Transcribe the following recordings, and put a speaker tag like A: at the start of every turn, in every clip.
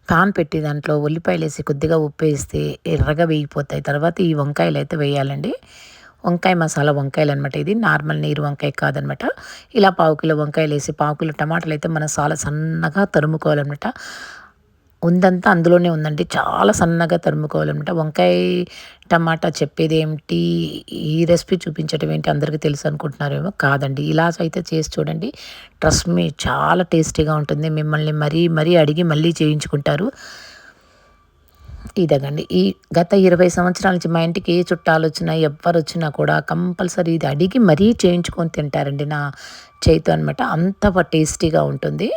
A: Pan పెట్టి దాంట్లో ఉల్లిపాయలేసి కొద్దిగా ఉప్పేస్తే ఎర్రగా వేగిపోతాయి. తర్వాత ఈ వంకాయలైతే వేయాలండి. వంకాయ మసాలా వంకాయలనమాట. ఇది నార్మల్ నీరు వంకాయ కాదనమాట. ఇలా పావు కిలో వంకాయలేసి, పావు కిలో టమాటాలైతే మనం చాలా సన్నగా తరుముకోవాలనమాట. ఉందంతా అందులోనే ఉందండి. చాలా సన్నగా తరుముకోవాలనమాట. వంకాయ, టమాటా చెప్పేదేమిటి, ఈ రెసిపీ చూపించడం ఏంటి అందరికీ తెలుసు అనుకుంటున్నారేమో. కాదండి. ఇలా అయితే చేసి చూడండి. ట్రస్ట్ మీ చాలా టేస్టీగా ఉంటుంది. మిమ్మల్ని మరీ మరీ అడిగి మళ్ళీ చేయించుకుంటారు. ఇదగండి. ఈ గత 20 సంవత్సరాల నుంచి మా ఇంటికి ఏ చుట్టాలొచ్చినా, ఎవ్వరొచ్చినా కూడా కంపల్సరీ ఇది అడిగి మరీ చేయించుకొని తింటారండి నా చేయితో అనమాట. అంత టేస్టీగా ఉంటుంది.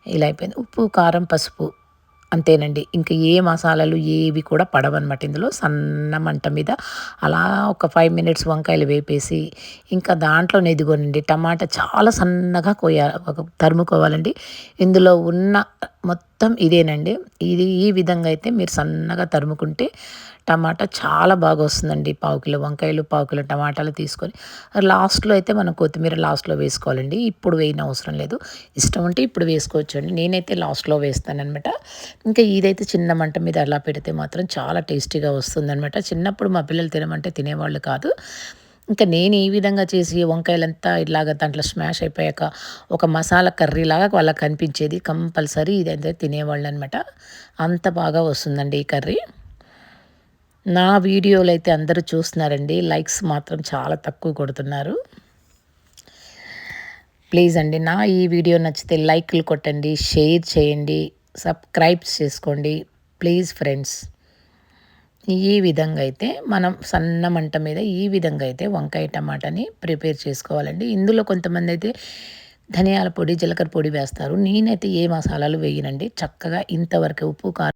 A: ఇలా అయిపోయింది. ఉప్పు, కారం, పసుపు అంతేనండి. ఇంక ఏ మసాలాలు ఏవి కూడా పడవనమాట ఇందులో. సన్న మంట మీద అలా ఒక 5 మినిట్స్ వంకాయలు వేపేసి, ఇంకా దాంట్లోనే ఇదిగోనండి టమాటా చాలా సన్నగా తరుముకోవాలండి. ఇందులో ఉన్న మొత్తం ఇదేనండి. ఇది ఈ విధంగా అయితే మీరు సన్నగా తరుముకుంటే టమాటా చాలా బాగా వస్తుందండి. పావు కిలో వంకాయలు, పావు కిలో టమాటాలు తీసుకొని లాస్ట్‌లో అయితే మనం కొత్తిమీర లాస్ట్‌లో వేసుకోవాలండి. ఇప్పుడు వేయనవసరం లేదు. ఇష్టం ఉంటే ఇప్పుడు వేసుకోవచ్చండి. నేనైతే లాస్ట్‌లో వేస్తాననమాట. ఇంకా ఇదైతే చిన్న మంట మీద అలా పెడితే మాత్రం చాలా టేస్టీగా వస్తుందనమాట. చిన్నప్పుడు మా పిల్లలు తినమంటే తినేవాళ్ళు కాదు. ఇంకా నేను ఈ విధంగా చేసి వంకాయలంతా ఇలాగ దాంట్లో స్మాష్ అయిపోయాక ఒక మసాలా కర్రీలాగా వాళ్ళకి కనిపించేది. కంపల్సరీ ఇదైతే తినేవాళ్ళనమాట. అంత బాగా వస్తుందండి ఈ కర్రీ. నా వీడియోలైతే అందరూ చూస్తున్నారండి. లైక్స్ మాత్రం చాలా తక్కువ కొడుతున్నారు. ప్లీజ్ అండి నా ఈ వీడియో నచ్చితే లైక్‌లు కొట్టండి, షేర్ చేయండి, సబ్‌స్క్రైబ్ చేసుకోండి. Please friends. ఈ విధంగా అయితే మనం సన్న మంట మీద ఈ విధంగా అయితే వంకాయ టమాటాని ప్రిపేర్ చేసుకోవాలండి. ఇందులో కొంతమందైతే ధనియాల పొడి, జీలకర్ర పొడి వేస్తారు. నేనైతే ఏ మసాలాలు వేయనండి. చక్కగా ఇంతవరకే ఉప్పు, కారం